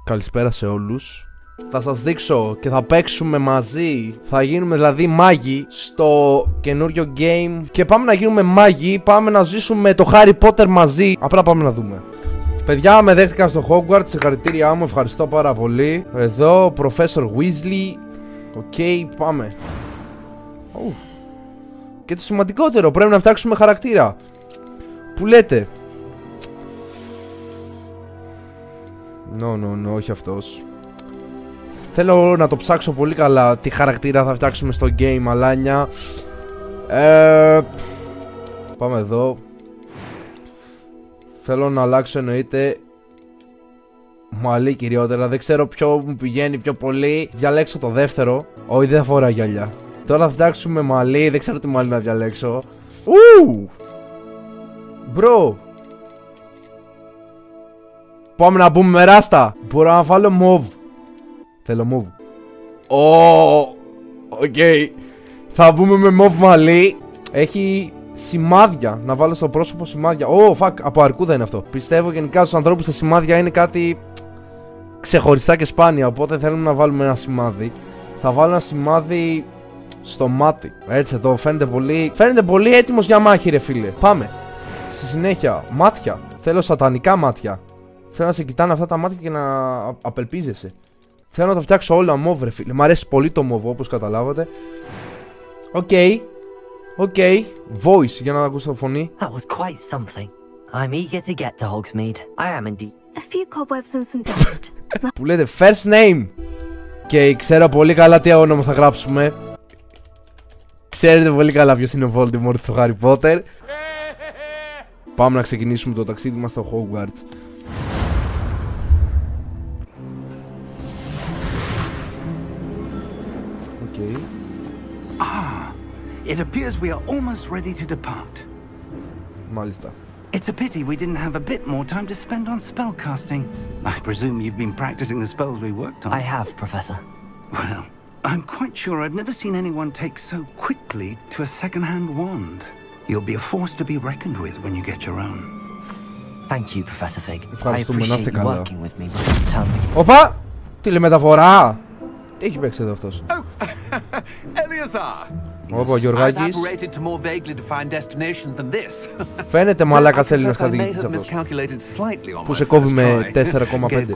Καλησπέρα σε όλους. Θα σας δείξω και θα παίξουμε μαζί. Θα γίνουμε δηλαδή μάγοι στο καινούριο game. Και πάμε να γίνουμε μάγοι. Πάμε να ζήσουμε το Harry Potter μαζί. Απλά πάμε να δούμε. Παιδιά, με δέχτηκαν στο Hogwarts. Συγχαρητήριά μου, ευχαριστώ πάρα πολύ. Εδώ, Professor Weasley. Οκ, πάμε. Και το σημαντικότερο, πρέπει να φτιάξουμε χαρακτήρα. Που λέτε? No, όχι αυτός. Θέλω να το ψάξω πολύ καλά τι χαρακτήρα θα φτιάξουμε στο game, αλάνια. Πάμε εδώ. Θέλω να αλλάξω εννοείται μαλλί κυριότερα. Δεν ξέρω ποιο μου πηγαίνει πιο πολύ. Διαλέξω το δεύτερο. Όχι, δεν θα φορά γυαλιά. Τώρα θα φτιάξουμε μαλλί. Δεν ξέρω τι μαλλί να διαλέξω. Μπρο. Πάμε να μπούμε με ράστα. Μπορώ να βάλω μοβ. Θέλω μοβ. Οκ. Θα μπούμε με μοβ μαλλί. Έχει σημάδια. Να βάλω στο πρόσωπο σημάδια. Fuck, από αρκούδα είναι αυτό. Πιστεύω γενικά στους ανθρώπους τα σημάδια είναι κάτι ξεχωριστά και σπάνια. Οπότε θέλουμε να βάλουμε ένα σημάδι. Θα βάλω ένα σημάδι στο μάτι. Έτσι εδώ φαίνεται πολύ έτοιμος για μάχη, ρε φίλε. Πάμε. Στη συνέχεια, μάτια. Θέλω σατανικά μάτια. Θέλω να σε κοιτάνε αυτά τα μάτια και να απελπίζεσαι. Θέλω να το φτιάξω όλα μόβ, ρε φίλε. Μ' αρέσει πολύ το μόβ, όπως καταλάβατε. Οκ. Voice, για να ακούσω το φωνή. That was quite something. I'm eager to get to Hogsmeade. I am indeed. A few cobwebs and some dust. Που λέτε first name. Και ξέρω πολύ καλά τι όνομα θα γράψουμε. Ξέρετε πολύ καλά ποιος είναι ο Voldemort στο Harry Potter. Πάμε να ξεκινήσουμε το ταξίδι μας στο Hogwarts. It appears we are almost ready to depart. Μάλιστα. It's a pity we didn't have a bit more time to spend on spellcasting. I presume you've been practicing the spells we worked on. I have, Professor. Well, I'm quite sure I've never seen anyone take so quickly to a second-hand wand. You'll be a force to be reckoned with when you get your own. Thank you, Professor Fig. I Ευχαριστούμε, να είστε appreciate you καλά. working with me, but tell me. Οπα! Τηλεμεταφορά! Τι έχει παίξει εδώ αυτός? Ωπα, Γιωργάκης. Φαίνεται μαλάκας Έλληνας καθηγητής αυτός, που σε κόβει με 4,5.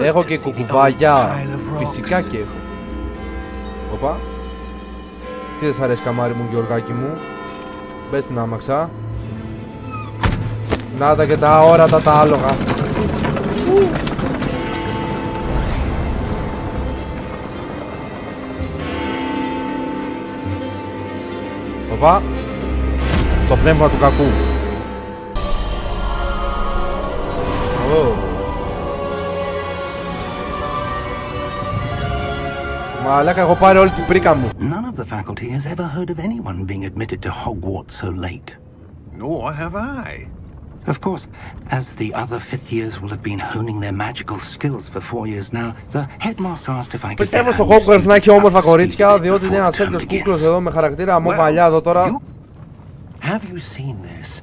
Έχω και κουκουβάγια. Φυσικά και έχω. Οπα. Τι δεν σ' αρέσει, καμάρι μου, Γιωργάκη μου? Μπες στην άμαξα. Να τα και τα όρατα τα άλογα. Οπα. Το πνεύμα του κακού. Μαλάκα, έχω πάρει όλη την πρίκα μου. None of the faculty has ever heard of anyone being admitted to Hogwarts so late. Nor have I. Of course, as the other fifth years will have been honing their magical skills for 4 years now, the headmaster asked if I could. Πιστεύω στο Hogwarts να έχει όμορφα κορίτσια, διότι είναι ένας τέτοιος κούκλος εδώ με χαρακτήρα μου παλιά εδώ τώρα. Have you seen this?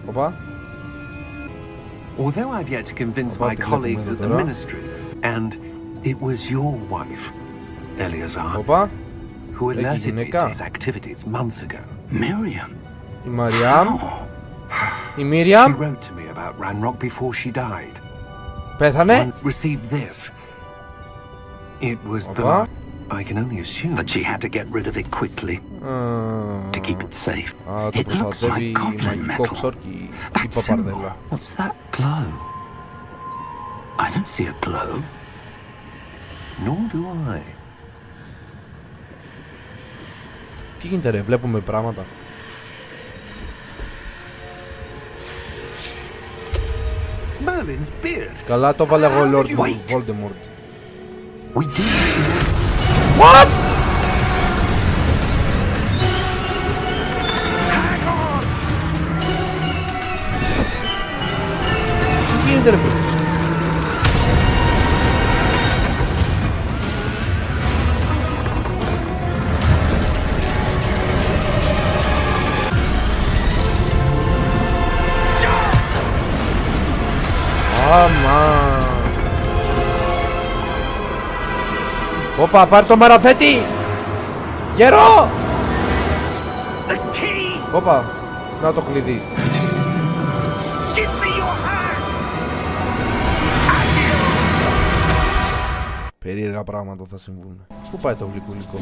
Οπα. Although I've yet to convince my colleagues at the ministry, and it was your wife, Eleazar, Οπα. who alerted me to his activities months ago. Miriam. Η Μαριάμ. Η Μίριαμ. She wrote to me about Ranrock before she died. Πέθανε. I received this. It was the... I can only assume that she had to get rid of it quickly to keep it safe. Το προστατεύει μαγικό ξόρκι η παπαρδέλα. What's that glow? I don't see a glow. Nor do I. Τι γίνεται ρε, βλέπουμε πράγματα. Merlin's beard. Καλά το βάλε εγώ Lord Voldemort. We do. What? Τι γίνεται ρε? Άμα. Όπα, πάρε το μαραφέτη. Γερό. Όπα, να το κλειδί. Περίεργα πράγματα θα συμβούν. Πού πάει το γλυκούλικο?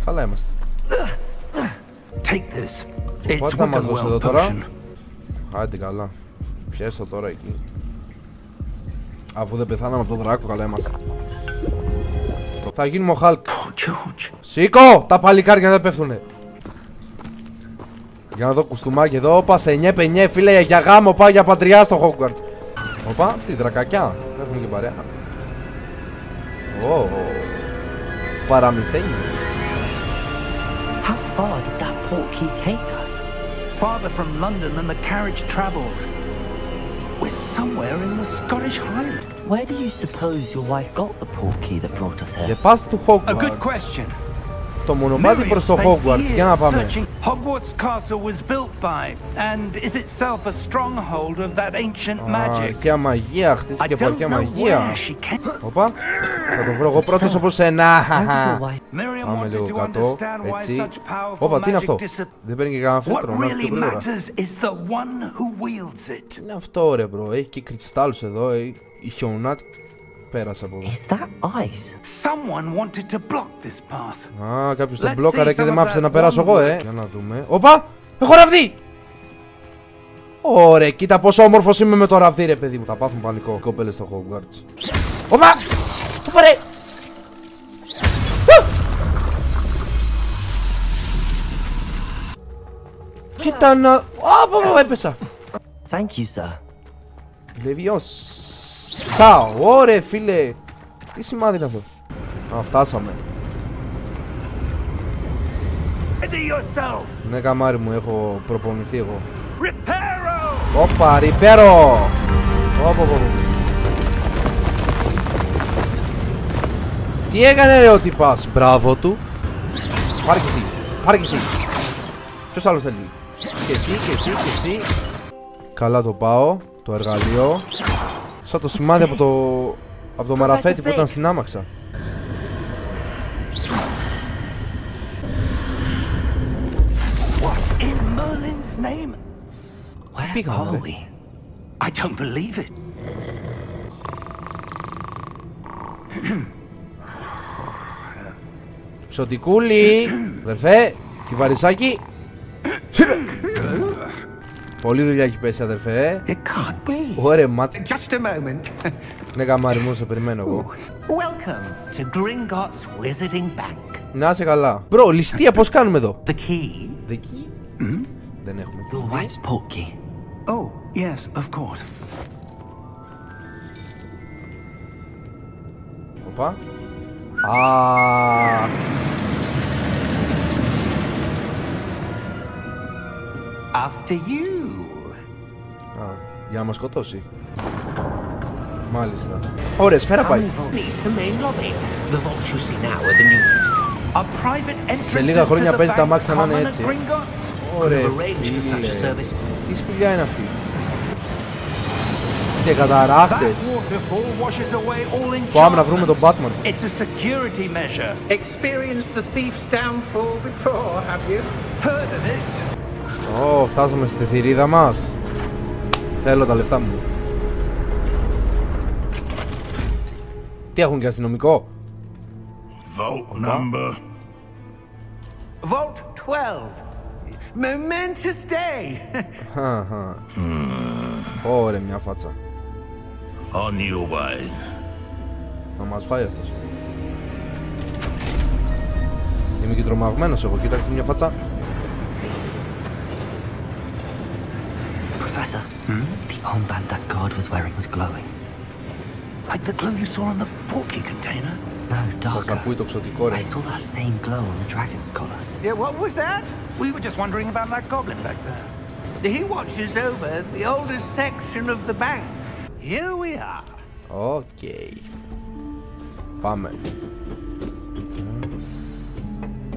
Καλά είμαστε. Πότε θα μας δώσει εδώ τώρα? Άντε καλά. Πιέσαι το τώρα εκεί. Αφού δεν πεθάναμε από τον δράκο, καλά είμαστε. Θα γίνουμε ο Χάλκ. Σήκω! Τα παλικάρια δεν πέφτουνε. Για να δω κουστούμάκι εδώ. Όπα, σε νιέ πενιέ φίλε, για γάμο πάω για πατριά στο Hogwarts. Όπα, τι δρακακιά. Έχουμε και παρέα. Ω, παραμυθένιο. How far did that portkey take us? Farther from London than the carriage travelled. We're somewhere in the Scottish Highlands. Where do you suppose your wife got the portkey that brought us here? The path to Hogwarts. A good question. Το μονοπάτι προς το Hogwarts. Για να πάμε. Hogwarts Castle was built by and is itself a stronghold of that ancient magic. Αρχαία μαγεία, χτίστηκε από αρχαία μαγεία. Όπα, θα το βρω εγώ πρώτος όπως ένα. Πάμε λίγο κάτω, έτσι. Όπα, τι είναι αυτό? Δεν παίρνει και κανένα φέτρο, να πιο γρήγορα. Τι είναι αυτό ρε μπρο, έχει και κρυστάλλους εδώ, η χιονάτη. Πέρασε από εδώ. Is that ice? Someone wanted to block this path. Α, κάποιος τον μπλόκαρε και δεν μ' άφησε να περάσω εγώ, Για να δούμε. Όπα! Έχω ραβδί! Ωραία, κοίτα πόσο όμορφος είμαι με το ραβδί ρε παιδί μου. Θα πάθουν πανικό. Κοπέλες στο Hogwarts. Όπα! Όπα ρε! Κοίτα να... Ωπα, έπεσα. Thank you, sir. Λεβιώσα. Ωραία φίλε. Τι σημάδι είναι αυτό? Α, φτάσαμε. Ναι καμάρι μου, έχω προπονηθεί εγώ. Όπα, ριπέρο. Τι έκανε ρε ο τυπάς? Μπράβο του. Πάρε και εσύ, πάρε και εσύ. Ποιος άλλος θέλει? Και εσύ, και εσύ, και εσύ. Καλά το πάω, το εργαλείο. Σαν το σημάδι από το μαραφέτη που ήταν στην άμαξα. What in Merlin's name? Where are we? I don't believe it. Ψωτικούλη, αδερφέ, κυβαρισάκι. Πολύ δουλειά έχει πέσει αδερφέ. It can't be. Ωραία μάτι. Just a moment. Ναι καμάρι μου, σε περιμένω εγώ. Welcome to Gringotts Wizarding Bank. Να είσαι καλά. Μπρο, ληστεία πώς κάνουμε εδώ? The key. The key? Δεν έχουμε. Your wife's portkey. Oh, yes, of course. Οπα. Α. After you. Α, για να μας σκοτώσει. Μάλιστα. Ωραία, σφαίρα πάει. Beneath the main lobby. The vaults you see now are the newest. A private entrance. Σε λίγα χρόνια παίζει τα μάξια να είναι έτσι. Ωραία, φίλε. τι σπηλιά είναι αυτή? Και καταράχτες. Πάμε να βρούμε τον Batman. It's a security measure. Experienced the thief's downfall before, have you? Heard of it? Ω, φτάσαμε στη θηρίδα μας. Θέλω τα λεφτά μου. Τι έχουν και αστυνομικό? Vault number. Vault 12. Momentous day. Ωραία, μια φάτσα. On your way. Θα μας φάει αυτός. Είμαι και τρομαγμένος εγώ, κοίταξτε μια φάτσα. Professor, the armband that guard was wearing was glowing. Like the glow you saw on the portkey container? No, Θα darker. ακούει το ξωτικό ρε. I saw that same glow on the dragon's collar. Yeah, what was that? We were just wondering about that goblin back there. He watches over the oldest section of the bank. Here we are. Οκ. Πάμε.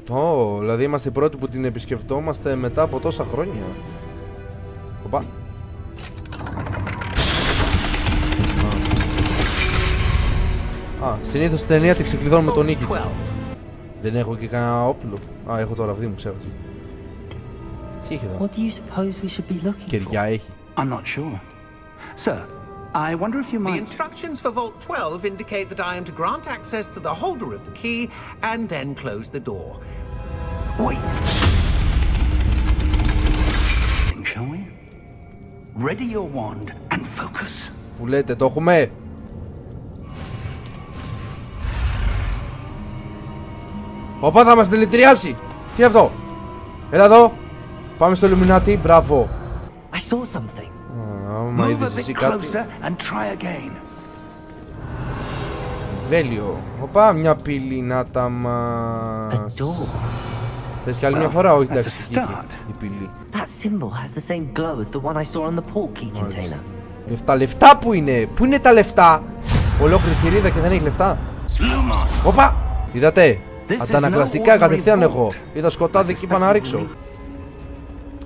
Ω, δηλαδή είμαστε οι πρώτοι που την επισκεφτόμαστε μετά από τόσα χρόνια. Οπα. Α, συνήθως στην ταινία τη ξεκλειδώνω με τον νίκη. Δεν έχω και κανένα όπλο. Α, έχω το ραβδί μου, ξέχασα. Τι έχει εδώ? What do you suppose we should be looking Κεριά for? έχει. I'm not sure. Sir, I wonder if you The might... instructions for Vault 12 indicate that I am to grant access to the holder of the key and then close the door. Wait. Shall we? Ready your wand and focus. Που λέτε, το έχουμε. Οπα, θα μας δηλητηριάσει. Τι είναι αυτό? Έλα εδώ. Πάμε στο Illuminati, μπράβο. I saw something. Άμα Move a είδες bit εσύ κάτι. closer and try again. Βέλιο. Οπα, μια πύλη να τα A μας. door. Θες κι άλλη μια φορά? Όχι, that's εντάξει, a εκεί, start. η πύλη. That symbol has the same glow as the one I saw on the portkey container. Τα λεφτά που είναι? Πού είναι τα λεφτά? Ολόκληρη θηρίδα και δεν έχει λεφτά. Οπα! Είδατε? Αντανακλαστικά κατευθείαν έχω. Είδα σκοτάδι και είπα να ρίξω.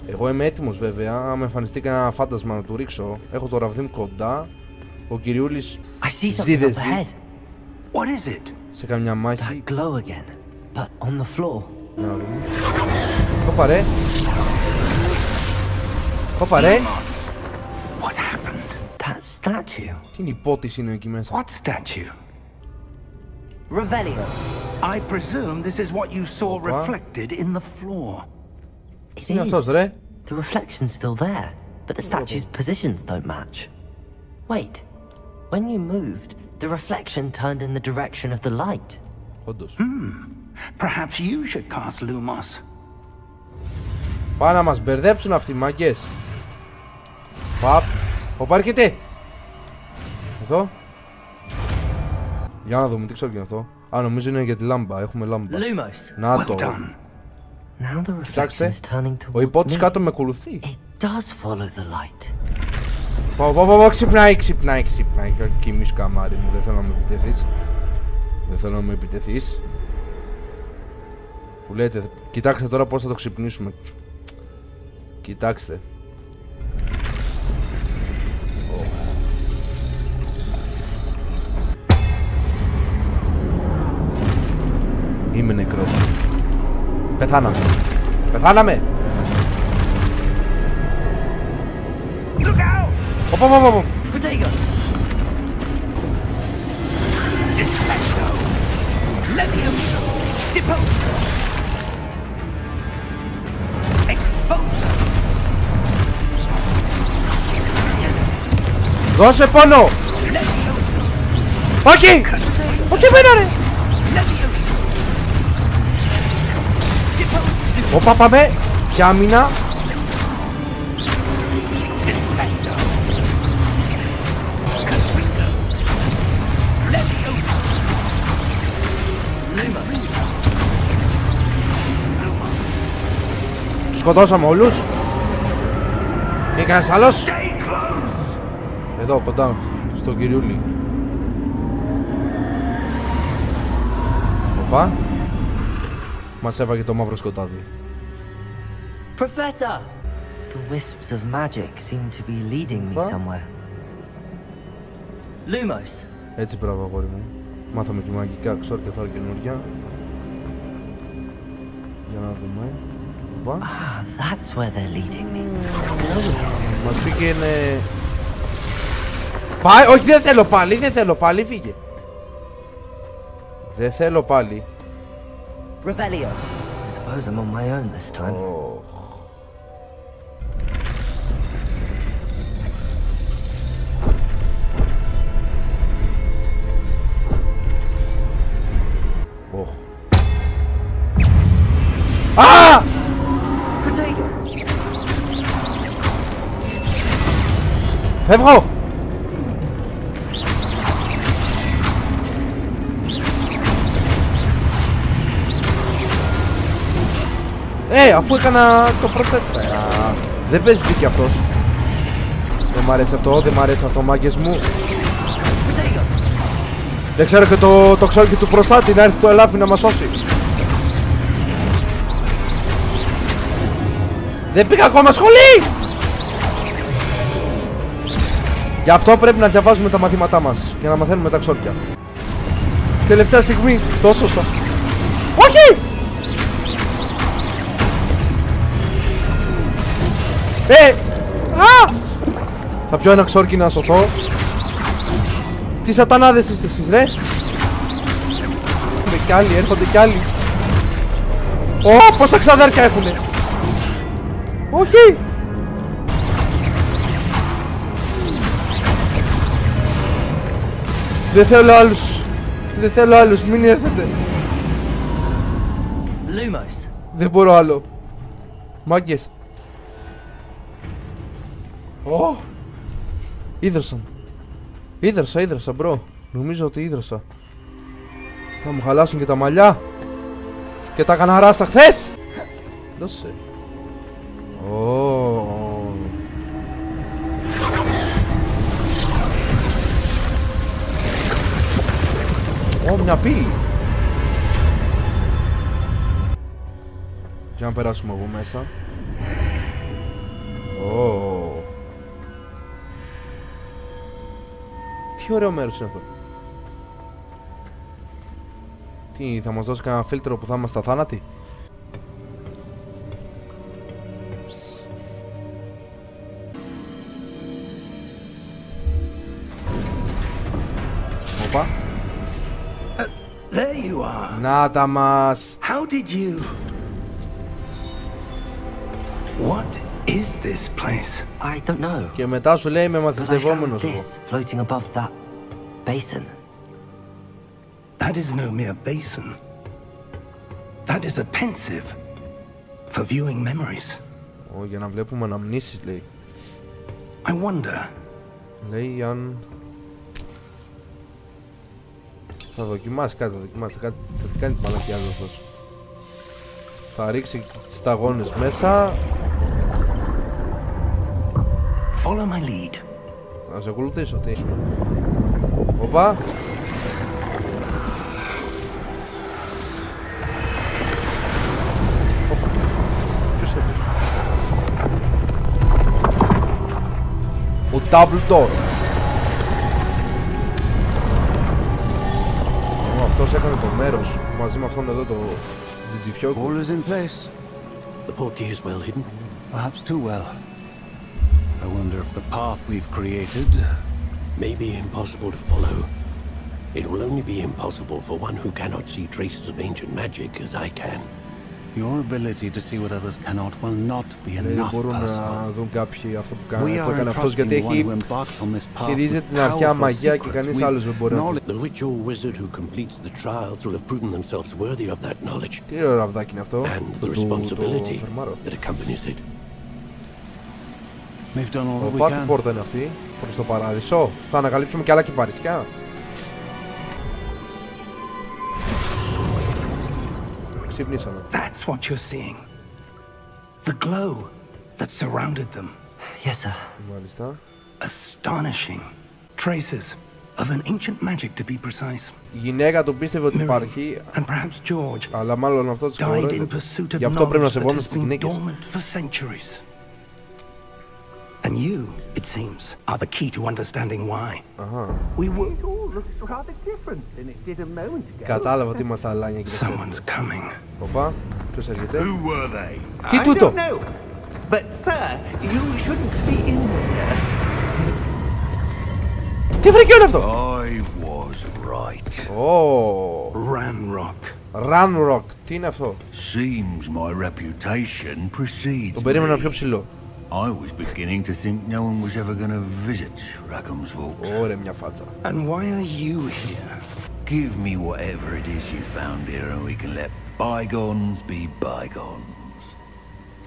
Εγώ είμαι έτοιμος βέβαια. Αν εμφανιστεί κανένα φάντασμα να του ρίξω. Έχω το ραβδί μου κοντά. Ο κυριούλης I see something ζει up δεν ζει. ahead. What is it? Σε καμιά μάχη. That glow again, but on the floor. Να δούμε. Χωπα ρε. Χωπα ρε. What happened? That statue. Τι είναι υπότιση είναι εκεί μέσα? What statue? Revelio. I presume this is what you saw reflected in the floor. It Είναι αυτός is. ρε. The reflection's still there, but the statue's positions don't match. Wait. When you moved, the reflection turned in the direction of the light. Όντως. Perhaps you should cast Lumos. Πάνε να μας μπερδέψουν αυτοί οι μάγκες. Παπ. Οπα, έρχεται. Εδώ. Για να δούμε, τι ξέρω και είναι αυτό. Α, νομίζω είναι για τη λάμπα, έχουμε λάμπα. Lumos. Να Well το. done. Now the reflection Κοιτάξτε, is turning ο towards υπότης me. κάτω με ακολουθεί. It does follow the light. Πω, ξυπνάει. Κοιμήσου καμάρι μου, δεν θέλω να με επιτεθείς. Δεν θέλω να με επιτεθείς. Που λέτε, κοιτάξτε τώρα πώς θα το ξυπνήσουμε. Κοιτάξτε. Είμαι νεκρός. Πεθάναμε. Πεθάναμε. Look out! Οπα. Protego. Defecto! Levioso! Deposo! Exposo! Δώσε πόνο. Levioso! Όχι. Όχι εμένα ρε. Levioso! Deposo! Οπα, πάμε. Για άμυνα. Defecto! Constricto! Levioso! Τους σκοτώσαμε όλους. Είναι κανένας άλλος? Stay close! Εδώ κοντά στο κυριούλι. Οπα. Μας έβαγε το μαύρο σκοτάδι. Professor! The wisps of magic seem to be leading me What? somewhere. Lumos. Έτσι μπράβο αγόρι μου. Μάθαμε και μαγικά ξόρκια τώρα καινούργια. Για να δούμε. Οπα. Ah, that's where they're leading me. Μας πήγαινε... Πάει, όχι δεν θέλω πάλι, φύγε. Δεν θέλω πάλι. Revelio. I suppose I'm on my own this time. Α! Protego. Φεύγω! Αφού έκανα το πρώτο... Δεν παίζει δίκη αυτός. Δεν μ' αρέσει αυτό, μάγκες μου. Δεν ξέρω και το ξόρκι του προστάτη να έρθει το ελάφι να μας σώσει. Δεν πήγα ακόμα σχολή! Γι' αυτό πρέπει να διαβάζουμε τα μαθήματά μας και να μαθαίνουμε τα ξόρκια. Τελευταία στιγμή. Τόσο σωστά. Όχι! Α! Θα πιω ένα ξόρκι να σωθώ. Τι σατανάδες είστε εσείς ρε. Έρχονται κι άλλοι, έρχονται κι άλλοι. Ω, πόσα ξαδέρφια έχουνε. Όχι! Δεν θέλω άλλους. Δεν θέλω άλλους, μην έρθετε. Lumos. Δεν μπορώ άλλο. Μάγκες. Ω! Ίδρωσαν. Ίδρωσα μπρο. Νομίζω ότι ίδρωσα. Θα μου χαλάσουν και τα μαλλιά. Και τα έκανα ράστα χθες. Δώσε. Μια πύλη. Για να περάσουμε από μέσα. Τι ωραίο μέρος είναι αυτό. Τι, θα μας δώσει κανένα φίλτρο που θα είμαστε αθάνατοι. Οπα. There you are. Να τα μας. How did you? What is this place? I don't know. Και μετά σου λέει με But I found μαθητευόμενος εγώ. this floating above that basin. That is no mere basin. That is a pensive for viewing memories. Για να βλέπουμε αναμνήσεις λέει. I wonder. Λέει αν... Θα δοκιμάσει κάτι, θα τη κάνει τη μαλακιά αυτός. Θα ρίξει τις σταγόνες μέσα. Follow my lead. Να σε ακολουθήσω, τι είσαι. Οπα. Ποιος έφυγε. Ο Dumbledore. Αυτός έκανε το μέρος μαζί με αυτόν εδώ το τζιτζιφιόκι. All is in place. The portkey is well hidden. Perhaps too well. I wonder if the path we've created May be impossible to follow. It will only be impossible for one who cannot see traces of ancient magic as I can. Your ability to see what others cannot will not be enough, μπορούν να Percival. δουν κάποιοι αυτό που We are έκανε αυτός, entrusting γιατί the one έχει who embarks on this path χειρίζεται with την αρχαία powerful μαγεία και secrets, κανείς with άλλος δεν μπορεί να... knowledge. The witch or wizard who completes the trials will have proven themselves worthy of that knowledge Τι ωραίο ραβδάκι είναι αυτό, and the το responsibility φερμάρω. that accompanies it. We've done all that we Οπα, τι can. πόρτα είναι αυτή, προς το παράδεισο. Θα ανακαλύψουμε και άλλα κυπαρισιά. Ξυπνήσαμε. That's what you're seeing. The glow that surrounded them. Yes, sir. Μάλιστα. Astonishing. Traces of an ancient magic, to be precise. Η γυναίκα του πίστευε ότι Miriam υπάρχει, and perhaps George αλλά μάλλον αυτό της died in χωρώνεται. pursuit of Γι' αυτό πρέπει να knowledge that σεβόμαστε has τις been γυναίκες. dormant for centuries. And you, it seems, are the key to understanding why. We were... Κατάλαβα ότι είμαστε αλάνια και Someone's coming. Οπα, ποιος έρχεται. Who were they? Τι τούτο. But sir, you shouldn't be in here. Τι φρικιό είναι αυτό. I was right. Ranrock. Ranrock, τι είναι αυτό. Seems my reputation precedes Τον περίμενα me. πιο ψηλό. I was beginning to think no one was ever going to visit Rackham's Vault. Ωραία μια φάτσα. And why are you here? Give me whatever it is you found here and we can let bygones be bygones.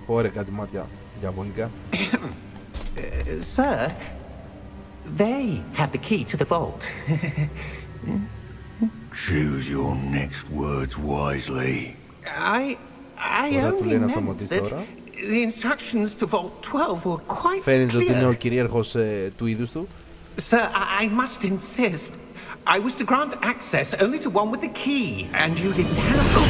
Ωραία κάτι μάτια διαβολικά. Sir, they have the key to the vault. Choose your next words wisely. I Ωραία, του only λέει να meant σταματήσει that τώρα. the instructions to Vault 12 were quite Φαίνεται ότι είναι ο clear. κυρίαρχος του είδους του. Sir, I must insist. I was to grant access only to one with the key, and you didn't have them.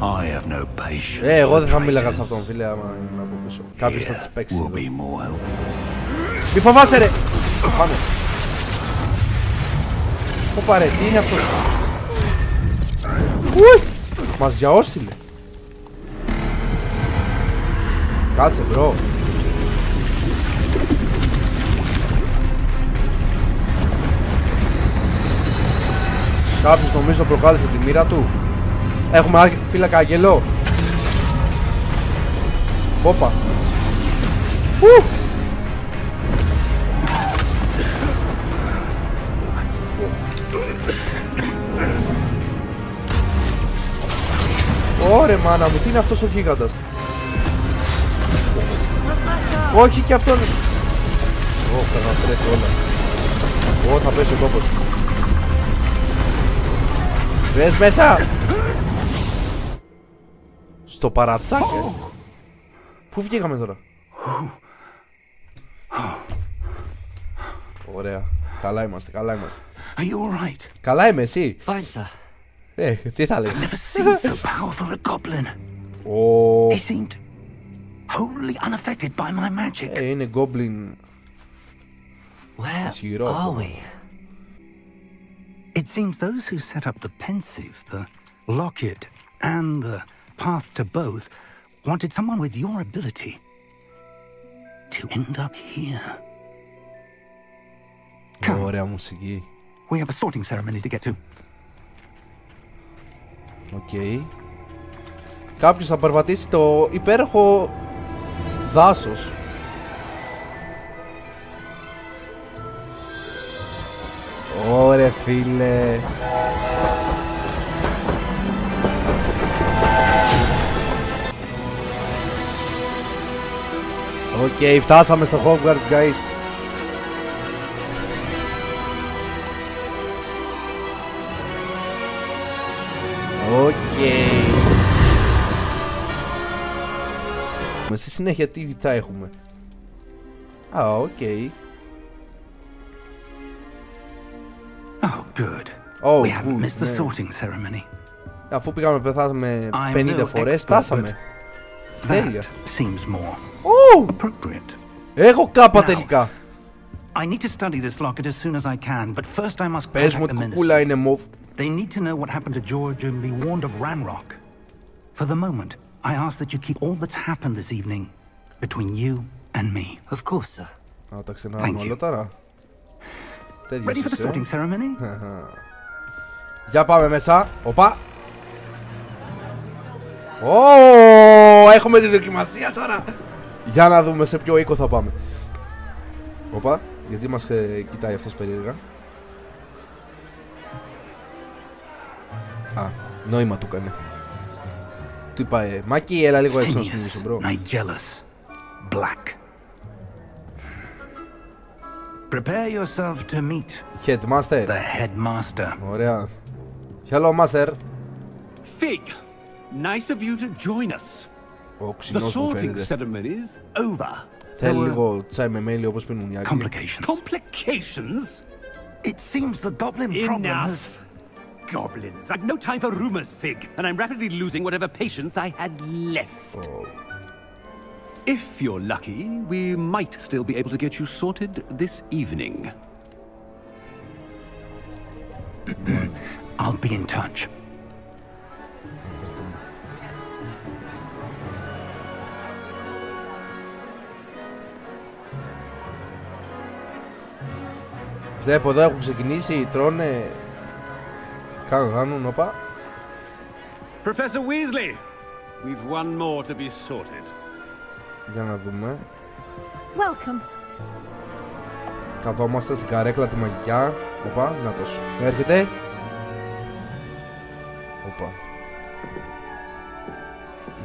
I have no patience. Εγώ for δεν θα μίλαγα σε traitors. αυτόν φίλε, άμα ήμουν από πίσω. Κάποιος θα τις παίξει Will εδώ. be more helpful. Μη φοβάσαι ρε. Πάμε. Πού πάρε, τι είναι αυτό? Ουι! Μας γιαώστηλε. Κάτσε μπρο. Κάποιος νομίζω προκάλεσε τη μοίρα του. Έχουμε φύλακα αγγελό. Όπα. Ωρε μάνα μου, τι είναι αυτός ο γίγαντας? Όχι και αυτόν. Θα τρέχει όλα. Θα πέσει ο τόπος. Μπες μέσα. Στο παρατσάκι. Πού βγήκαμε τώρα? Ωραία. Καλά είμαστε, καλά είμαστε. Are you all right? Καλά είμαι, εσύ? Fine, sir. Τι θα λέει? I've never seen so powerful a goblin. He seemed wholly unaffected by my magic. Είναι goblin. Where are we? It seems those who set up the pensive, the locket, and the path to both wanted someone with your ability to end up here. Ωραία μουσική. We have a sorting ceremony to get to. Οκ. Κάποιος θα περπατήσει το υπέροχο δάσος. Ωρε φίλε. Οκ, φτάσαμε στο Hogwarts, guys. Οκ. Στη συνέχεια τι θα έχουμε? Οκ. Oh, good. Oh, we haven't good, missed the man. sorting ceremony. Αφού πήγαμε πεθάσαμε I'm 50 no φορές, expert, φτάσαμε. That Τέλεια. seems more appropriate. Έχω κάπα τελικά. I need to study this locket as soon as I can, but first I must Πες μου contact ότι the κουκούλα είναι μοβ. They need to know what happened to George and be warned of Ranrock. For the moment, I ask that you keep all that's happened this evening between you and me. Of course, sir. Να τα ξενάμε όλα τώρα. Ready for the sorting ceremony? Για πάμε μέσα. Οπα. Έχουμε τη δοκιμασία τώρα. Για να δούμε σε ποιο οίκο θα πάμε. Οπα. Γιατί μας κοιτάει αυτός περίεργα? Νόημα του έκανε. Του είπα, Μάκη, έλα λίγο έξω να σου μιλήσω, μπρο. Nigellus, Black. Prepare yourself to meet Headmaster. the headmaster. Ωραία. Hello, master. Fig, nice of you to join us. Ο The ξινός μου sorting φαίνεται. ceremony is over. Θέλει λίγο τσάι με μέλι όπως πίνουν οι Άγγλοι. Complications. Complications? It seems the goblin problem has... Enough. Goblins. I've no time for rumors, Fig, and I'm rapidly losing whatever patience I had left. If you're lucky, we might still be able to get you sorted this evening. I'll be in touch. Βλέπω εδώ έχουν ξεκινήσει, τρώνε. Κάνουν, όπα. Professor Weasley, we've one more to be sorted. Για να δούμε. Welcome. Καθόμαστε στην καρέκλα τη μαγικά. Οπα, νάτος. Έρχεται. Οπα.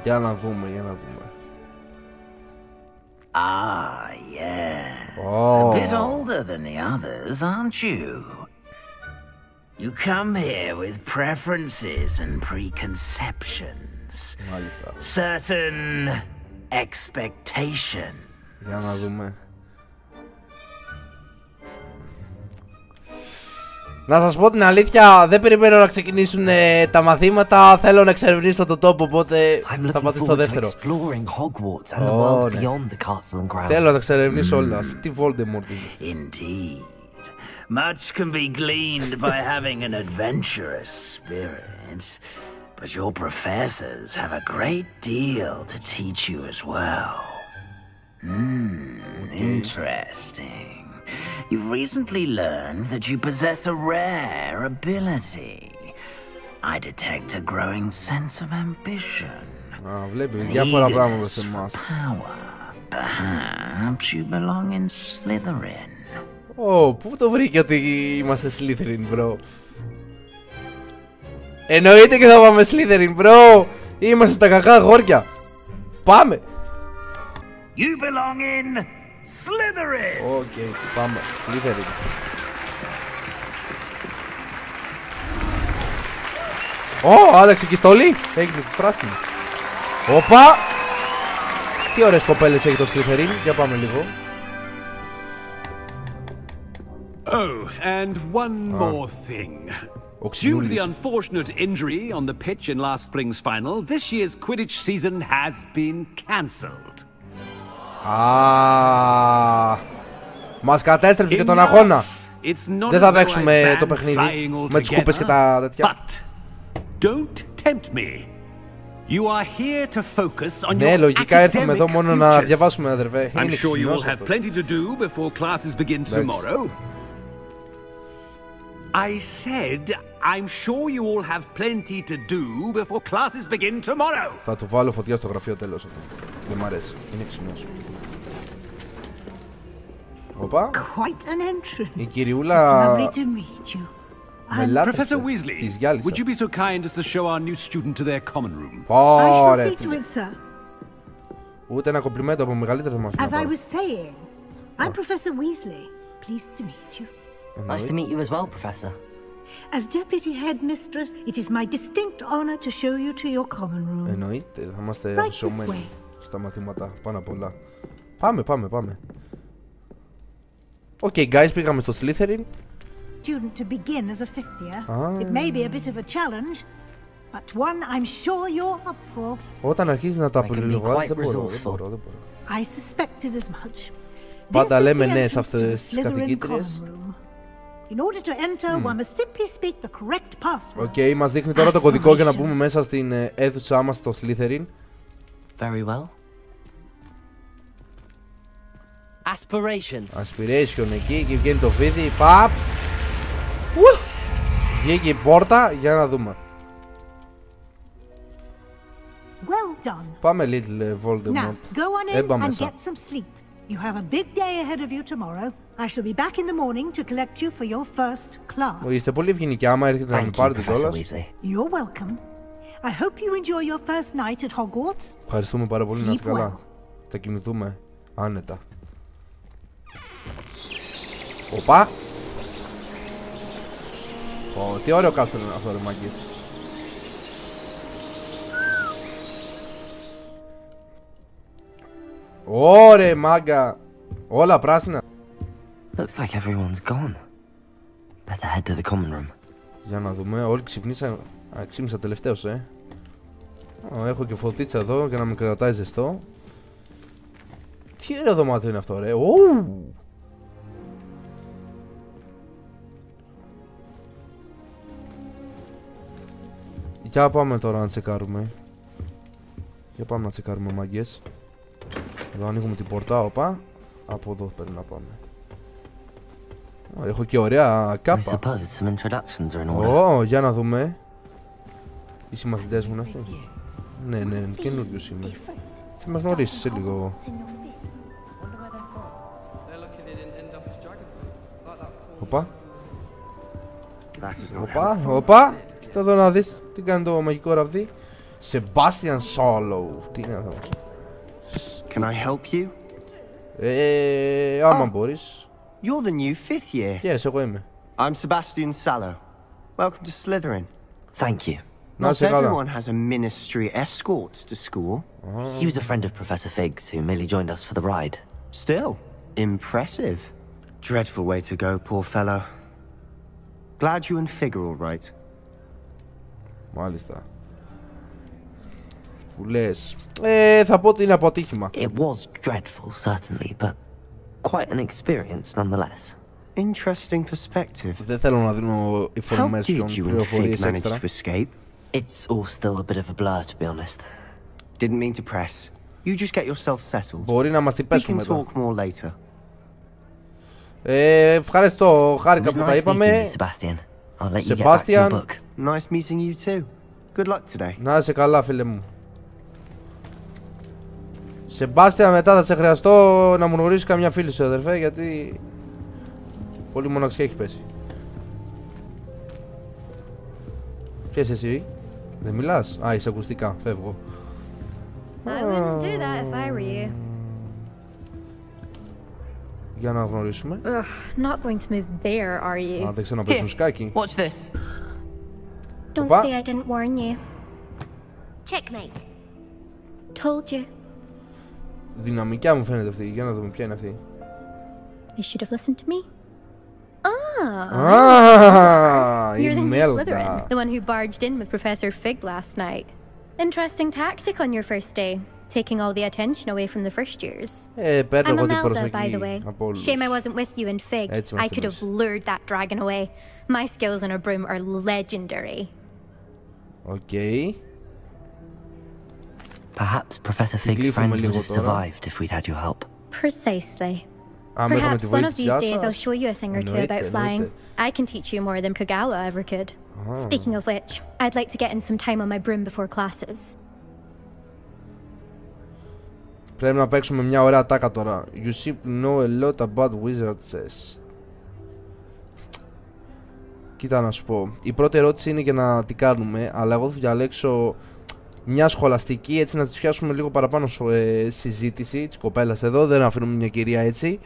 Για να δούμε, για να δούμε. Ah, yes. A bit older than the others, aren't you? You come here with preferences and preconceptions. Μάλιστα. Certain expectations. Για να δούμε. Να σας πω την αλήθεια, δεν περιμένω να ξεκινήσουν τα μαθήματα. Θέλω να εξερευνήσω τον τόπο, οπότε θα πατήσω στο δεύτερο. Θέλω να τα εξερευνήσω όλα. Τι Voldemort είναι. Indeed. Much can be gleaned by having an adventurous spirit, but your professors have a great deal to teach you as well. Interesting. You've recently learned that you possess a rare ability. I detect a growing sense of ambition. Βλέπει διάφορα πράγματα σε εμάς. Perhaps you belong in Slytherin. Πού το βρήκε ότι είμαστε Slytherin, bro? Εννοείται και θα πάμε Slytherin, bro. Είμαστε στα κακά αγόρια. Πάμε. You belong in Slytherin. Οκ, πάμε. Slytherin. Άλλαξε και η στολή. Έγινε πράσινη. Οπα. Τι ωραίες κοπέλες έχει το Slytherin. Για πάμε λίγο. Oh, and one more thing. Due to the unfortunate injury on the pitch in last spring's final, this year's Quidditch season has been cancelled. Μας κατέστρεψε και τον αγώνα. Δεν θα παίξουμε το παιχνίδι με τις κούπες και τα τέτοια. But don't tempt me. You are here to focus on Ναι, your λογικά έρθαμε εδώ μόνο futures. να διαβάσουμε, αδερφέ. I'm sure you will have plenty to do before classes begin tomorrow. I said, I'm sure you all have plenty to do before classes begin tomorrow. Θα του βάλω φωτιά στο γραφείο, τέλος αυτό. Δεν μ' αρέσει. Είναι ξυνός. Οπα. Η κυριούλα Professor Weasley, would you be so kind as to show our new student to their common room? Ωραία. Ούτε ένα κομπλιμέντο από μεγαλύτερο μας. As I was saying, I'm Professor Weasley. Pleased to meet you. Nice to meet you as well, Professor. As Deputy Headmistress, it is my distinct honor to show you to your common room. Εννοείται, θα είμαστε αφισωμένοι στα μαθήματα, πάνω απ' όλα. Πάμε. Okay, guys, πήγαμε στο Slytherin. Student to begin as a fifth year. It may be a bit of a challenge, but one I'm sure you're up for. Όταν αρχίζει να τα απολυλογάζει, δεν μπορώ. I suspected as much. Πάντα λέμε ναι σε αυτές τις καθηγήτριες. In order to enter, one must simply speak the correct password. Okay, μας δείχνει τώρα το κωδικό για να μπούμε μέσα στην αίθουσά μας στο Slytherin. Very well. Aspiration εκεί και βγαίνει το βίδι. Παπ. Βγήκε η πόρτα, για να δούμε. Well done. Πάμε little Voldemort. Now, go on in and get some sleep. You have a big day ahead of you tomorrow. I shall be back in the morning to collect you for your first class. Είστε πολύ ευγενικοί, άμα έρχεται να με πάρετε κιόλας. You're welcome. I hope you enjoy your first night at Hogwarts. Ευχαριστούμε πάρα πολύ, να είστε καλά. Θα κοιμηθούμε άνετα. Οπα. Τι ωραίο κάστρο είναι αυτό, ρε μάγκες. Ωραία μάγκα. Όλα πράσινα. Looks like everyone's gone. Better head to the common room. Για να δούμε, όλοι ξυπνήσαν. Ξύπνησα τελευταίος, έχω και φωτίτσα εδώ για να με κρατάει ζεστό. Τι ωραίο δωμάτιο είναι αυτό, ρε. Για πάμε τώρα να τσεκάρουμε. Για πάμε να τσεκάρουμε, μάγκες. Εδώ ανοίγουμε την πόρτα, όπα. Από εδώ πρέπει να πάμε. Έχω και ωραία κάπα. Για να δούμε. Οι συμμαθητές μου είναι αυτοί. Ναι, καινούριος είμαι. Θα μας γνωρίσεις σε λίγο. Οπα. Κοίτα εδώ να δεις τι κάνει το μαγικό ραβδί. Sebastian Solo. Τι είναι αυτό? Can I help you? Άμα μπορείς. You're the new fifth year. Yes, εγώ είμαι. I'm Sebastian Sallow. Welcome to Slytherin. Thank you. Not everyone has a ministry escort to school. He was a friend of Professor Fig's who merely joined us for the ride. Still, impressive. Dreadful way to go, poor fellow. Glad you and Fig are all right. Μάλιστα. Που λες. Θα πω ότι είναι αποτύχημα. It was dreadful, certainly, but quite an experience nonetheless. Interesting perspective. Δεν θέλω να δίνω information, πληροφορίες έξτρα. It's all still a bit of a blur, to be honest. Didn't mean to press. You just get yourself settled. Μπορεί να μας την πέσουμε μετά. We can talk more later. Ευχαριστώ, χάρηκα που τα είπαμε. Sebastian. Nice meeting you too. Good luck today. Να είσαι καλά, φίλε μου. Sebastian, μετά θα σε χρειαστώ να μου γνωρίσεις καμιά φίλη σου, αδερφέ, γιατί πολύ μοναξιά έχει πέσει. Ποιος εσύ? Δεν μιλάς? Α, είσαι ακουστικά, φεύγω. I wouldn't do that if I were you. Για να γνωρίσουμε. Ugh, not going to move there, are you? Α, δεν ξέρω να παίξουν σκάκι. Watch this. Don't say I didn't warn you. Checkmate. Told you. Δυναμικιά μου φαίνεται αυτή. Για να δούμε ποια είναι αυτή. You should have listened to me. You're the new Slytherin, the one who barged in with Professor Fig last night. Interesting tactic on your first day, taking all the attention away from the first years. I'm Imelda, by the way. Shame I wasn't with you in Fig. I could have lured that dragon away. My skills on a broom are legendary. Okay. Perhaps Professor Fig's friend would have survived if we'd had your help. Precisely. Perhaps one of these days I'll show you a thing or two about flying. I can teach you more than Kogawa ever could. Speaking of which, I'd like to get in some time on my broom before classes. Πρέπει να παίξουμε μια ωραία ατάκα τώρα. You seem to know a lot about wizards. Κοίτα να σου πω. Η πρώτη ερώτηση είναι για να τι κάνουμε, αλλά εγώ θα διαλέξω μια σχολαστική, έτσι να τη πιάσουμε λίγο παραπάνω συζήτηση της κοπέλας εδώ. Δεν αφήνουμε μια κυρία έτσι.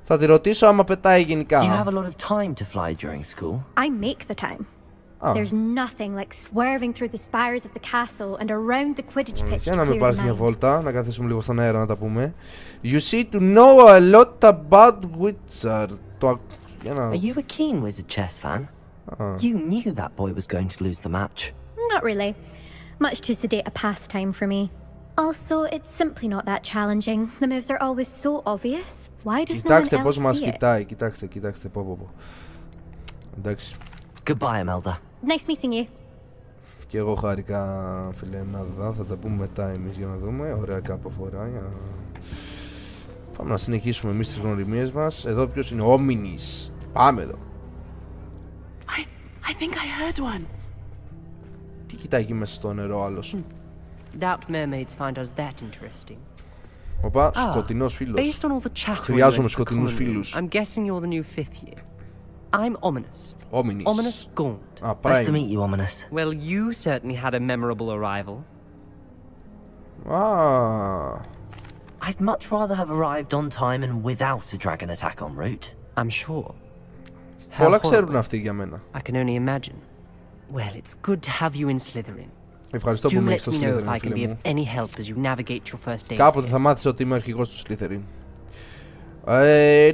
Θα τη ρωτήσω άμα πετάει γενικά. Do you have a lot of time to fly during school? I make the time. There's nothing like swerving through the spires of the castle and around the Quidditch pitch. Για να με πάρεις μια βόλτα, να καθίσουμε λίγο στον αέρα να τα πούμε. You see to know a lot about wizard. Are you a keen wizard chess fan? You knew that boy was going to lose the match. Not really. Much too sedate a pastime for me. Also, it's simply not that challenging. The moves are always so obvious. Why does no one else see it? Κοιτάξτε, πω. Εντάξει. Goodbye, Imelda. Nice meeting you. Και εγώ χάρηκα, φίλε Imelda. Θα τα πούμε μετά εμείς για να δούμε. Ωραία κάπου φορά. Πάμε να συνεχίσουμε εμείς τις γνωριμίες μας. Εδώ ποιος είναι? Ο Μινής. Πάμε εδώ. I think I heard one. Τι κοιτάει εκεί μέσα στο νερό άλλος? Doubt mermaids find us that interesting. Οπα, σκοτεινός φίλος. Based on all the chatter Χρειάζομαι σκοτεινούς φίλους. I'm guessing you're the new fifth year. I'm Ominous. Ominous Gaunt. Nice to meet you, Ominous. Well, you certainly had a memorable arrival. I'd much rather have arrived on time and without a dragon attack en route. I'm sure. Πολλά ξέρουν αυτοί για μένα. I can only imagine. Well, it's good to have you in Slytherin. Ευχαριστώ που είμαι στο Slytherin, φίλε μου. Κάποτε θα μάθεις ότι είμαι αρχηγός του Slytherin.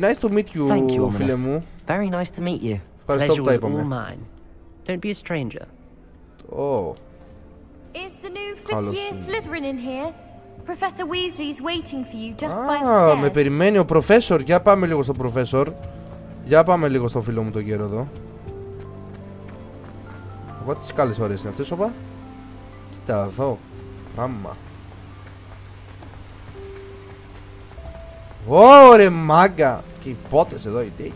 Nice to meet you, φίλε μου. Very nice to meet you. Ευχαριστώ που τα είπαμε. Don't be a stranger. Oh. Is the new fifth year Slytherin in here? Professor Weasley's waiting for you just by the stairs. Με περιμένει ο Professor. Για πάμε λίγο στο Professor. Για πάμε λίγο στο φίλο μου τον γέρο εδώ. Εγώ τις καλές ώρες είναι αυτές, όπα. Κοίτα εδώ. Πράγμα. Ωρε μάγκα. Και οι πότες εδώ, οι τύχοι.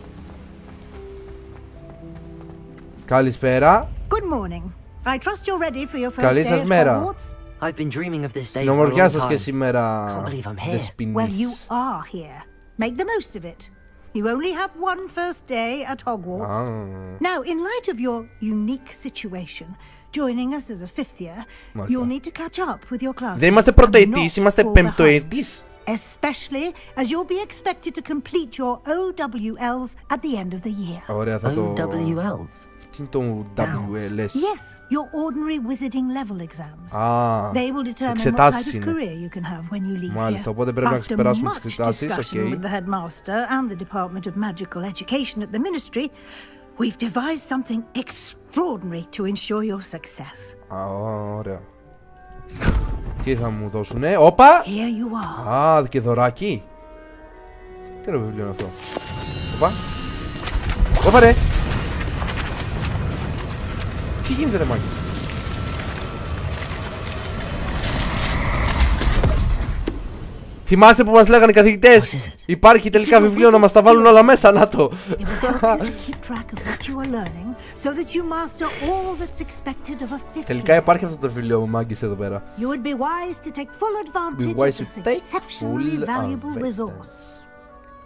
Καλησπέρα. Good morning. I trust you're ready for your first Καλή day σας at μέρα. Hogwarts. I've been dreaming of this day Στην for a ομορφιά long σας time. και σήμερα. Can't believe I'm here. Well, you are here. Make the most of it. You only have one first day at Hogwarts. Now, in light of your unique situation, joining us as a fifth year, you'll need to catch up with your classes. Δεν είμαστε πρωτοετής, είμαστε πεμπτοετής. Especially as you'll be expected to complete your OWLs at the end of the year. Ωραία, θα το... OWLs? Τι είναι το WLS? Yes, your ordinary wizarding level exams. They will determine what εξετάσεις type of είναι. career you can have when you leave Μάλιστα, here. οπότε πρέπει να ξεπεράσουμε τις After much εξετάσεις. discussion with the headmaster and the Department of Magical Education at the Ministry, We've devised something extraordinary to ensure your success. Ωραία. Τι θα μου δώσουνε? Όπα! Here you are. Και δωράκι. Τι ωραίο βιβλίο είναι αυτό. Όπα. Όπα ρε. Τι γίνεται ρε μάγκη? Θυμάστε που μας λέγανε οι καθηγητές? Υπάρχει τελικά βιβλίο να μας τα βάλουν όλα μέσα, να το. Τελικά υπάρχει αυτό το βιβλίο μου, μάγκης, εδώ πέρα.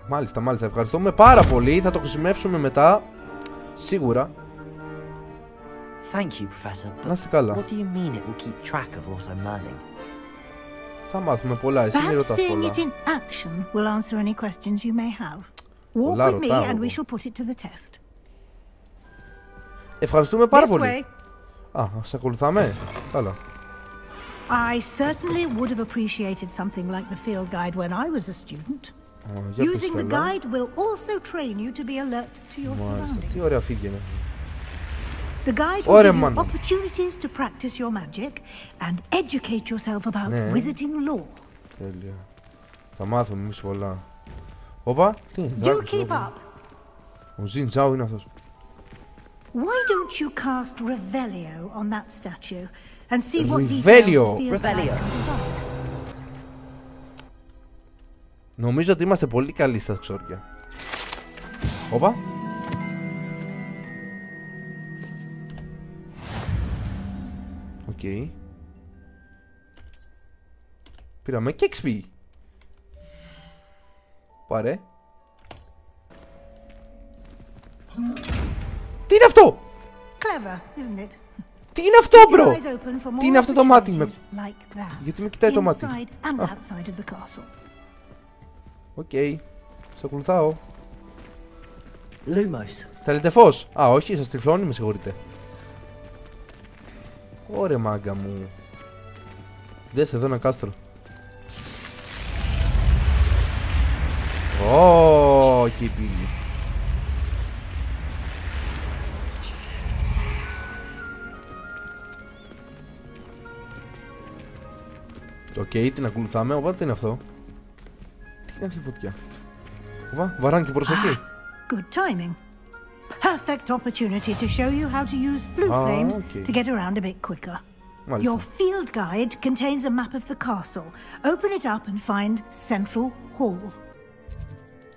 Μάλιστα, μάλιστα, ευχαριστούμε πάρα πολύ. Θα το χρησιμεύσουμε μετά, σίγουρα. Να είστε καλά. Θα μάθουμε πολλά, εσύ μη ρωτάς πολλά. Πολλά ρωτάω. Ευχαριστούμε πάρα πολύ. Ας ακολουθάμε. Καλά. I certainly would have appreciated something like the field guide when I was a student. Using the guide will also train you to be alert to your surroundings. Τι ωραία φύγει είναι. The guide will give you opportunities to practice your magic and educate yourself about wizarding lore. Τέλεια. Θα μάθουμε εμείς πολλά. Όπα, τι είναι? Do keep up. Ο Ζιν Ζάου είναι αυτός. Why don't you cast Revelio on that statue and see what details the field guide. Νομίζω ότι είμαστε πολύ καλοί στα ξόρια. Όπα. Οκ. Πήραμε και XP. Πάρε. Τι είναι αυτό? Clever, isn't it? Τι είναι αυτό, μπρο? Τι είναι αυτό το μάτι με? Γιατί με κοιτάει το μάτι? Οκ. Σε ακολουθάω. Θέλετε φως? Όχι, σας τυφλώνει, με συγχωρείτε. Ωραία μάγκα μου. Δες εδώ ένα κάστρο. Εκεί πήγε. Οκ, την ακολουθάμε. Οπότε τι είναι αυτό? Τι είναι αυτή η φωτιά? Βαράνε και προσοχή. Good timing. Perfect opportunity to show you how to use flue flames to get around a bit quicker. Your field guide contains a map of the castle. Open it up and find Central Hall.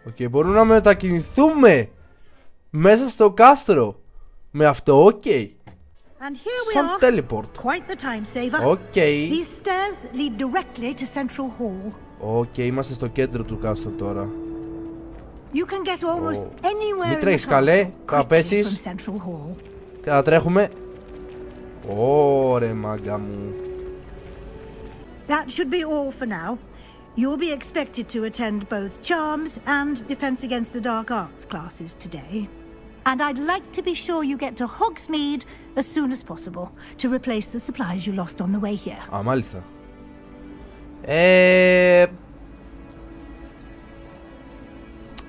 Οκ, μπορούμε να μετακινηθούμε μέσα στο κάστρο με αυτό, οκ. And here we Some are. teleport. Quite the time saver. Okay. These stairs lead directly to Central Hall. Οκ, είμαστε στο κέντρο του κάστρου τώρα. You can get almost anywhere Μην in the τρέχεις castle καλέ, θα quickly πέσεις. from Central Hall. Και θα τρέχουμε. Ωραία μάγκα μου. That should be all for now. You'll be expected to attend both Charms and Defense Against the Dark Arts classes today. And I'd like to be sure you get to Hogsmeade as soon as possible to replace the supplies you lost on the way here. Μάλιστα.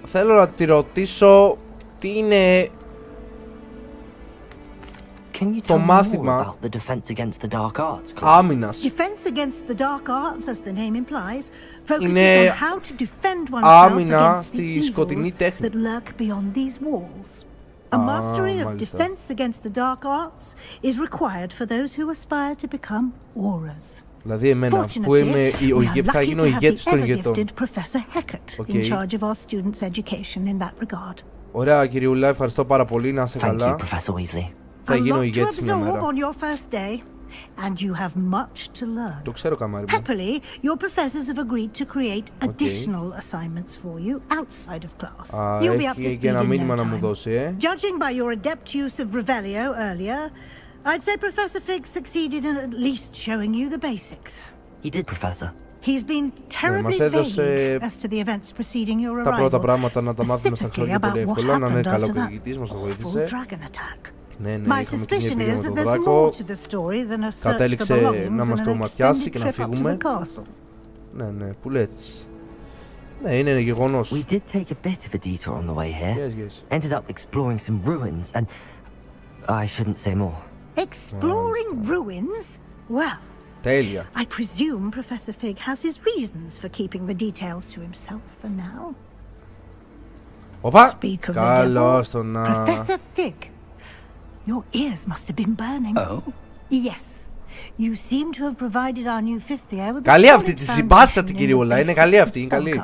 Θέλω να τη ρωτήσω τι είναι το μάθημα άμυνας. Defense against the dark arts, as the name implies, focuses Είναι on how to defend oneself άμυνα against the στη σκοτεινή evils τέχνη. that lurk beyond these walls. A mastery of defense against the dark arts is required for those who aspire to become auras. Δηλαδή εμένα που είμαι θα γίνω ο ηγέτης των ηγετών. Ωραία κυριούλα, ευχαριστώ πάρα πολύ, να είσαι καλά. Θα γίνω ο ηγέτης μια μέρα. And you have much to learn. Το ξέρω, καμάρι μου. Happily, your professors have agreed to create additional assignments for you outside of class. You'll be up to speed in no time. Judging by your adept use of Revelio earlier, I'd say Professor Fig succeeded in at least showing you the basics. He did, Professor. He's been terribly vague as to the events preceding your arrival. Τα πρώτα πράγματα να τα μάθουμε στα ξόρια πολύ εύκολα, να είναι καλά ο καθηγητής μας το βοήθησε. Ναι, είχαμε και μια εμπειρία με τον Δράκο. Κατέληξε να μας κομματιάσει και να φύγουμε. Ναι, που λέτε. Ναι, είναι γεγονός. We did take a bit of a detour on the way here. Yes. Ended up exploring some ruins and I shouldn't say more. Exploring ruins? Well, τέλεια. I presume Professor Fig has his reasons for keeping the details to himself for now. Οπα! Speak of Καλώς the τον devil. Professor Fig, your ears must have been burning. Oh? Yes. You seem to have provided our new fifth year with καλή αυτή, τη συμπάθησα την κυριούλα, είναι καλή αυτή, είναι καλή.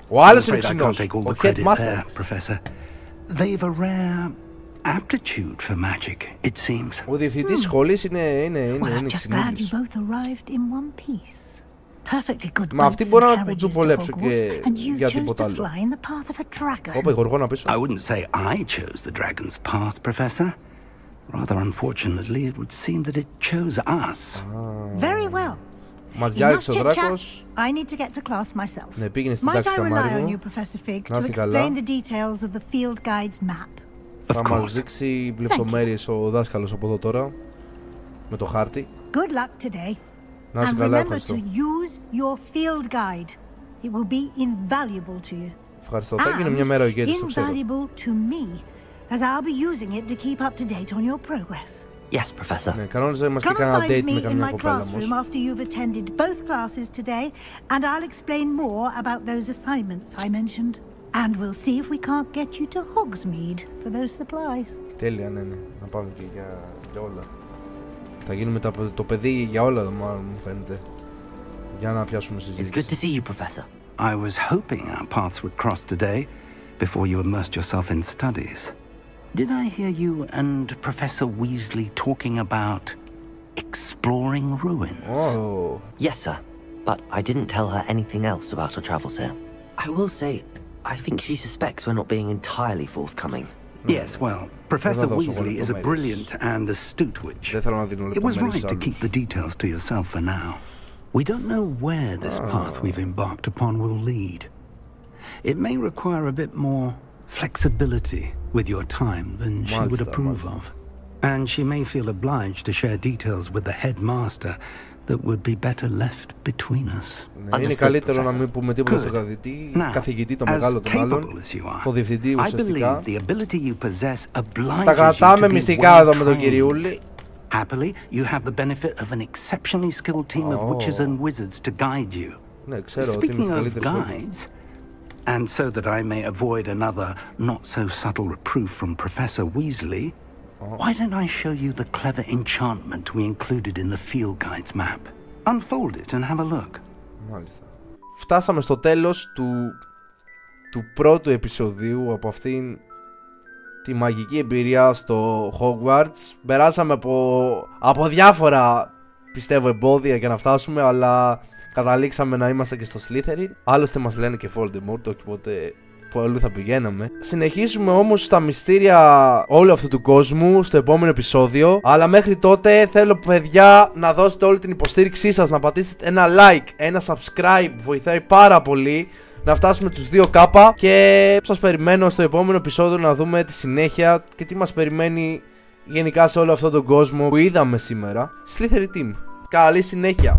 Ο άλλος είναι ξινός, ο headmaster. Professor. They've a rare aptitude for magic, it seems. Ο διευθυντής σχολής είναι ξινούλης. Μα αυτή μπορεί να κουτσουπολέψω και για τίποτα άλλο. Όπα, η γοργόνα πίσω. I wouldn't say I chose the dragon's path, Professor. Rather unfortunately, it would seem that it chose us. Very well. Μας διάλεξε ο δράκος. I need to get to class myself. Ναι, πήγαινε στην τάξη καμάρι μου. Να είστε καλά. Θα μας δείξει λεπτομέρειες ο δάσκαλος από εδώ τώρα. Με το χάρτη. Good luck today. Να είστε καλά, ευχαριστώ. Ευχαριστώ. Θα γίνει μια μέρα ο ηγέτης, το ξέρω. As I'll be using it to keep up to date on your progress. Yes, Professor. Ναι, κανόνιζα μας και κανένα date με καμιά κοπέλα όμως. After you've attended both classes today, and I'll explain more about those assignments I mentioned. And we'll see if we can't get you to Hogsmeade for those supplies. Τέλεια, ναι. Να πάμε και για όλα. Θα γίνουμε το παιδί για όλα, μάλλον μου φαίνεται. Για να πιάσουμε συζήτηση. It's good to see you, Professor. I was hoping our paths would cross today before you immersed yourself in studies. Did I hear you and Professor Weasley talking about exploring ruins? Oh. Yes, sir. But I didn't tell her anything else about our travels here. I will say, I think she suspects we're not being entirely forthcoming. Yes, well, Professor Weasley is a brilliant and astute witch. It was right to keep the details to yourself for now. We don't know where this path we've embarked upon will lead. It may require a bit more flexibility with your time than she would approve of. And she may feel obliged to share details with the headmaster that would be better left between us. Είναι καλύτερο να μην πούμε τίποτα στον καθηγητή, τον μεγάλο τον άλλον, τον διευθυντή ουσιαστικά. Τα κρατάμε μυστικά εδώ με τον κυριούλη. Happily, you have the benefit of an exceptionally skilled team of witches and wizards to guide you. Ναι, ξέρω ότι είναι καλύτερος. Speaking of guides, and so that I may avoid another not-so-subtle reproof from Professor Weasley, why don't I show you the clever enchantment we included in the field guide's map? Unfold it and have a look. Μάλιστα. Φτάσαμε στο τέλος του πρώτου επεισοδίου από αυτήν τη μαγική εμπειρία στο Hogwarts. Περάσαμε από διάφορα, πιστεύω, εμπόδια για να φτάσουμε, αλλά καταλήξαμε να είμαστε και στο Slytherin. Άλλωστε μας λένε και Voldemort, οπότε που αλλού θα πηγαίναμε. Συνεχίζουμε όμως στα μυστήρια όλου αυτού του κόσμου στο επόμενο επεισόδιο. Αλλά μέχρι τότε θέλω, παιδιά, να δώσετε όλη την υποστήριξή σας, να πατήσετε ένα like, ένα subscribe, βοηθάει πάρα πολύ να φτάσουμε τους 2K. Και σας περιμένω στο επόμενο επεισόδιο να δούμε τη συνέχεια και τι μας περιμένει γενικά σε όλο αυτόν τον κόσμο που είδαμε σήμερα. Slytherin Team, καλή συνέχεια.